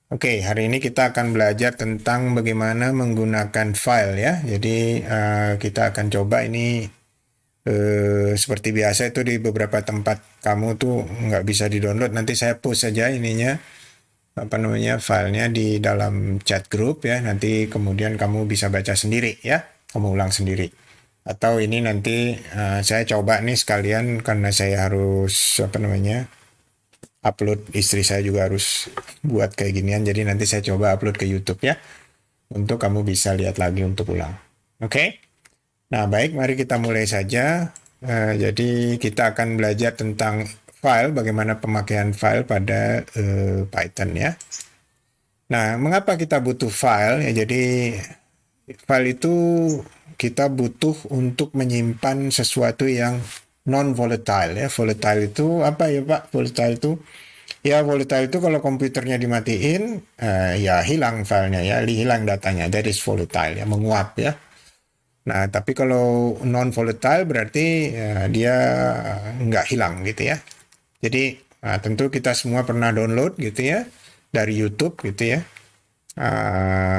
Oke, hari ini kita akan belajar tentang bagaimana menggunakan file ya. Jadi kita akan coba ini seperti biasa itu di beberapa tempat kamu tuh nggak bisa di-download. Nanti saya post saja ininya apa namanya filenya di dalam chat group ya. Nanti kemudian kamu bisa baca sendiri ya. Kamu ulang sendiri. Atau ini nanti saya coba nih sekalian karena saya harus apa namanya upload, istri saya juga harus buat kayak ginian, jadi nanti saya coba upload ke YouTube ya untuk kamu bisa lihat lagi untuk ulang. Oke. Nah, baik, mari kita mulai saja. Jadi kita akan belajar tentang file, bagaimana pemakaian file pada Python ya. Nah, mengapa kita butuh file ya? Jadi file itu kita butuh untuk menyimpan sesuatu yang non volatile ya. Volatile itu apa ya Pak? Volatile itu ya, volatile itu kalau komputernya dimatiin, ya hilang filenya ya, hilang datanya. That is volatile ya, menguap ya. Nah, tapi kalau non volatile berarti dia nggak hilang gitu ya. Jadi tentu kita semua pernah download gitu ya dari YouTube gitu ya.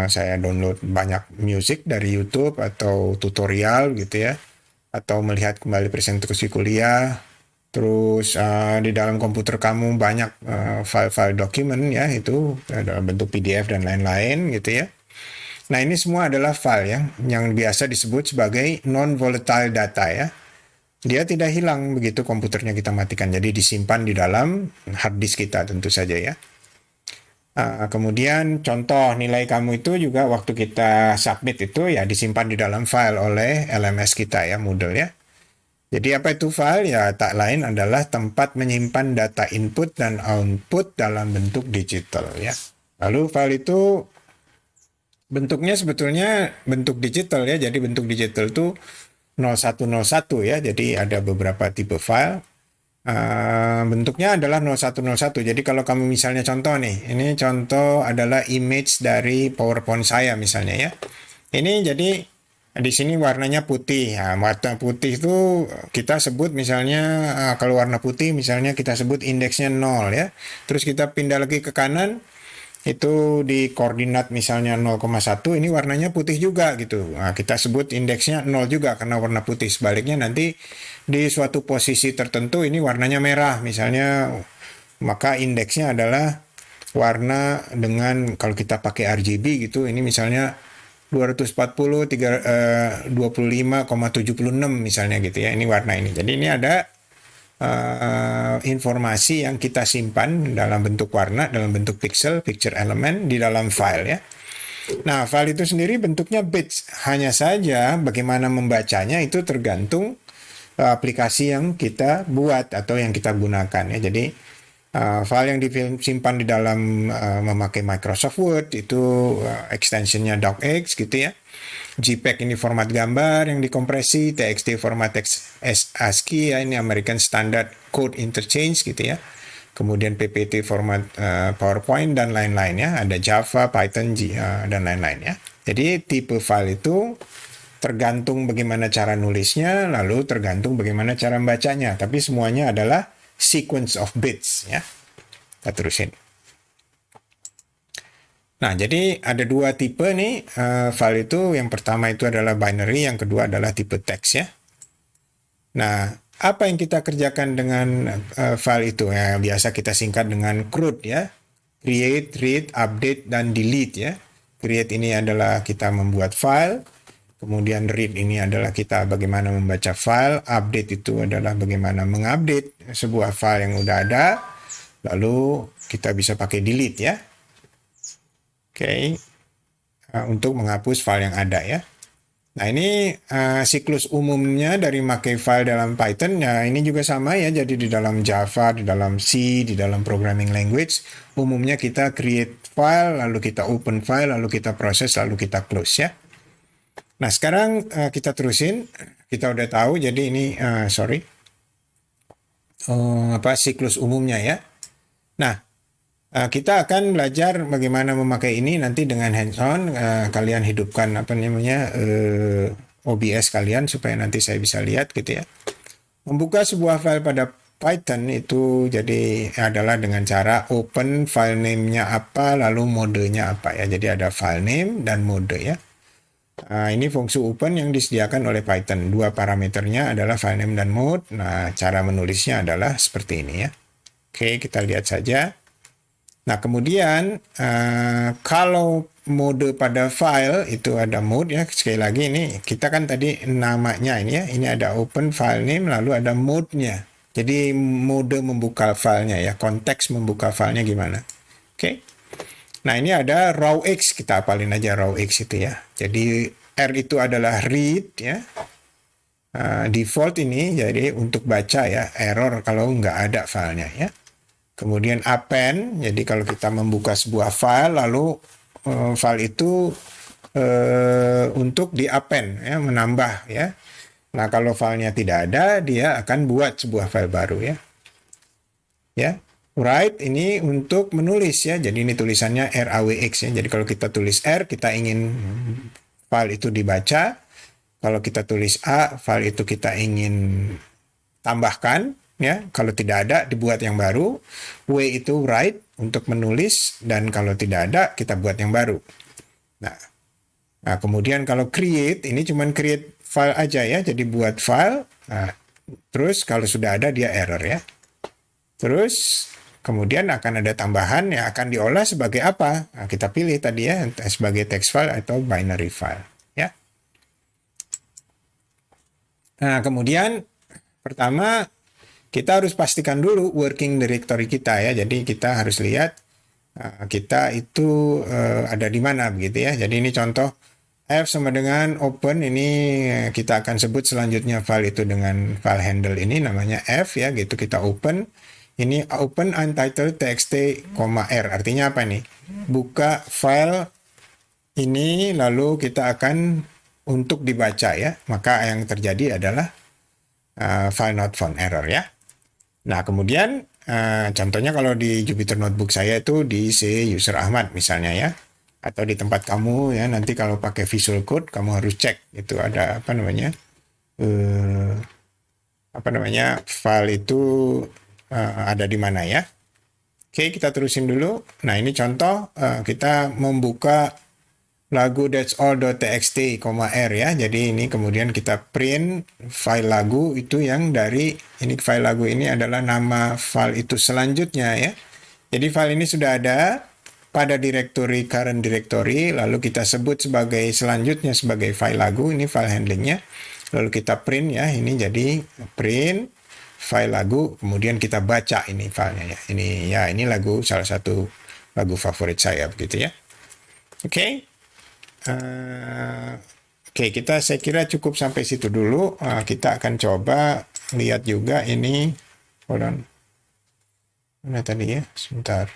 Saya download banyak musik dari YouTube atau tutorial gitu ya, atau melihat kembali presentasi kuliah. Terus di dalam komputer kamu banyak file-file dokumen ya, itu dalam bentuk PDF dan lain-lain gitu ya. Nah, ini semua adalah file yang biasa disebut sebagai non-volatile data ya. Dia tidak hilang begitu komputernya kita matikan. Jadi disimpan di dalam hard disk kita tentu saja ya. Kemudian contoh nilai kamu itu juga waktu kita submit itu ya disimpan di dalam file oleh LMS kita ya, Moodle ya. Jadi apa itu file? Ya tak lain adalah tempat menyimpan data input dan output dalam bentuk digital ya. Lalu file itu bentuknya sebetulnya bentuk digital ya. Jadi bentuk digital itu 0101 ya. Jadi ada beberapa tipe file. Bentuknya adalah 0101. Jadi kalau kamu misalnya contoh nih, ini contoh adalah image dari PowerPoint saya misalnya ya. Ini jadi di sini warnanya putih. Nah, warna putih itu kita sebut misalnya kalau warna putih misalnya kita sebut indeksnya 0 ya. Terus kita pindah lagi ke kanan itu di koordinat misalnya 0,1, ini warnanya putih juga gitu. Nah, kita sebut indeksnya 0 juga karena warna putih. Sebaliknya nanti di suatu posisi tertentu ini warnanya merah misalnya, maka indeksnya adalah warna dengan kalau kita pakai RGB gitu, ini misalnya 240 25,76 misalnya gitu ya, ini warna ini. Jadi ini ada informasi yang kita simpan dalam bentuk warna, dalam bentuk pixel, picture element di dalam file ya. Nah, file itu sendiri bentuknya bits. Hanya saja bagaimana membacanya itu tergantung aplikasi yang kita buat atau yang kita gunakan ya. Jadi file yang disimpan di dalam memakai Microsoft Word itu extensionnya docx gitu ya. JPEG ini format gambar yang dikompresi, TXT format teks ASCII ya, ini American Standard Code Interchange gitu ya. Kemudian PPT format PowerPoint dan lain-lain ya. Ada Java, Python dan lain-lain ya. Jadi tipe file itu tergantung bagaimana cara nulisnya, lalu tergantung bagaimana cara membacanya. Tapi semuanya adalah sequence of bits ya. Kita terusin. Nah, jadi ada dua tipe nih file itu. Yang pertama itu adalah binary, yang kedua adalah tipe teks ya. Nah, apa yang kita kerjakan dengan file itu? Ya, biasa kita singkat dengan CRUD ya. Create, read, update, dan delete ya. Create ini adalah kita membuat file. Kemudian read ini adalah kita bagaimana membaca file. Update itu adalah bagaimana mengupdate sebuah file yang udah ada. Lalu kita bisa pakai delete ya. Oke, untuk menghapus file yang ada ya. Nah, ini siklus umumnya dari pakai file dalam Python. Ya, ini juga sama ya. Jadi di dalam Java, di dalam C, di dalam programming language, umumnya kita create file, lalu kita open file, lalu kita proses, lalu kita close ya. Nah, sekarang kita terusin. Kita udah tahu. Jadi ini siklus umumnya ya. Nah, kita akan belajar bagaimana memakai ini nanti dengan hands-on. Kalian hidupkan OBS kalian supaya nanti saya bisa lihat gitu ya. Membuka sebuah file pada Python itu jadi adalah dengan cara open file name-nya apa, lalu modenya apa ya. Jadi ada file name dan mode ya. Nah, ini fungsi open yang disediakan oleh Python. Dua parameternya adalah file name dan mode. Nah, cara menulisnya adalah seperti ini ya. Oke, kita lihat saja. Nah, kemudian kalau mode pada file itu ada mode ya. Sekali lagi ini kita kan tadi namanya ini ya. Ini ada open file name lalu ada mode-nya. Jadi mode membuka filenya ya, konteks membuka filenya gimana. Oke. Nah, ini ada raw X, kita apalin aja raw X itu ya. Jadi R itu adalah read ya. Default ini jadi untuk baca ya, error kalau nggak ada filenya ya. Kemudian append, jadi kalau kita membuka sebuah file lalu file itu untuk di append ya, menambah ya. Nah, kalau filenya tidak ada, dia akan buat sebuah file baru ya. Ya, write ini untuk menulis ya. Jadi ini tulisannya RAWX ya. Jadi kalau kita tulis R, kita ingin file itu dibaca. Kalau kita tulis A, file itu kita ingin tambahkan ya. Kalau tidak ada, dibuat yang baru. W itu write untuk menulis, dan kalau tidak ada, kita buat yang baru. Nah, kemudian kalau create ini cuman create file aja ya, jadi buat file. Nah, terus kalau sudah ada dia error ya. Terus kemudian akan ada tambahan yang akan diolah sebagai apa? Nah, kita pilih tadi ya, sebagai text file atau binary file ya. Nah, kemudian pertama kita harus pastikan dulu working directory kita ya. Jadi kita harus lihat kita itu ada di mana begitu ya. Jadi ini contoh F sama dengan open, ini kita akan sebut selanjutnya file itu dengan file handle ini namanya F ya, gitu kita open. Ini open untitled txt, R. Artinya apa nih? Buka file ini lalu kita akan untuk dibaca ya. Maka yang terjadi adalah file not found error ya. Nah, kemudian contohnya kalau di Jupyter Notebook saya itu di C user Ahmad misalnya ya. Atau di tempat kamu ya, nanti kalau pakai Visual Code kamu harus cek itu ada file itu ada di mana ya. Oke, kita terusin dulu. Nah, ini contoh kita membuka lagu that's all.txt, R ya. Jadi ini kemudian kita print file lagu itu yang dari ini, file lagu ini adalah nama file itu selanjutnya ya. Jadi file ini sudah ada pada directory current directory, lalu kita sebut sebagai selanjutnya sebagai file lagu, ini file handlingnya, lalu kita print ya, ini jadi print file lagu, kemudian kita baca ini filenya ya, ini lagu, salah satu lagu favorit saya begitu ya. Oke. Saya kira cukup sampai situ dulu. Kita akan coba lihat juga ini, hold on, mana tadi ya, sebentar.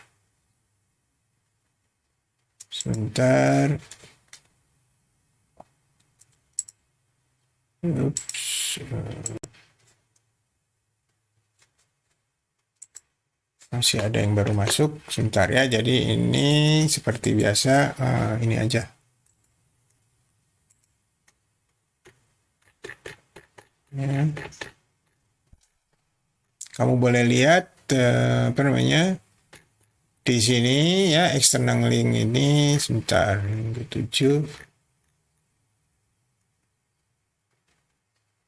Oops. Masih ada yang baru masuk, sebentar ya. Jadi ini seperti biasa, ini aja. Ya. Kamu boleh lihat di sini ya, external link ini sebentar, 7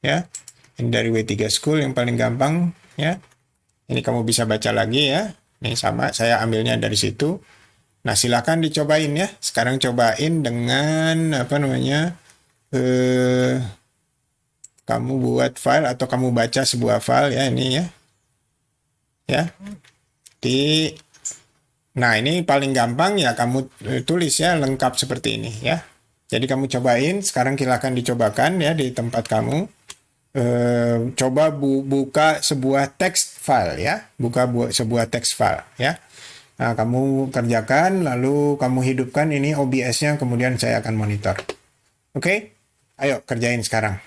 ya. Ini dari W3 School yang paling gampang ya. Ini kamu bisa baca lagi ya. Ini sama, saya ambilnya dari situ. Nah, silakan dicobain ya. Sekarang cobain dengan kamu buat file atau kamu baca sebuah file ya, ini ya. Ya. Nah, ini paling gampang ya, kamu tulis ya lengkap seperti ini ya. Jadi kamu cobain, sekarang silakan dicobakan ya di tempat kamu. Coba buka sebuah text file ya, sebuah text file ya. Nah, kamu kerjakan, lalu kamu hidupkan ini OBS-nya, kemudian saya akan monitor. Oke? Ayo kerjain sekarang.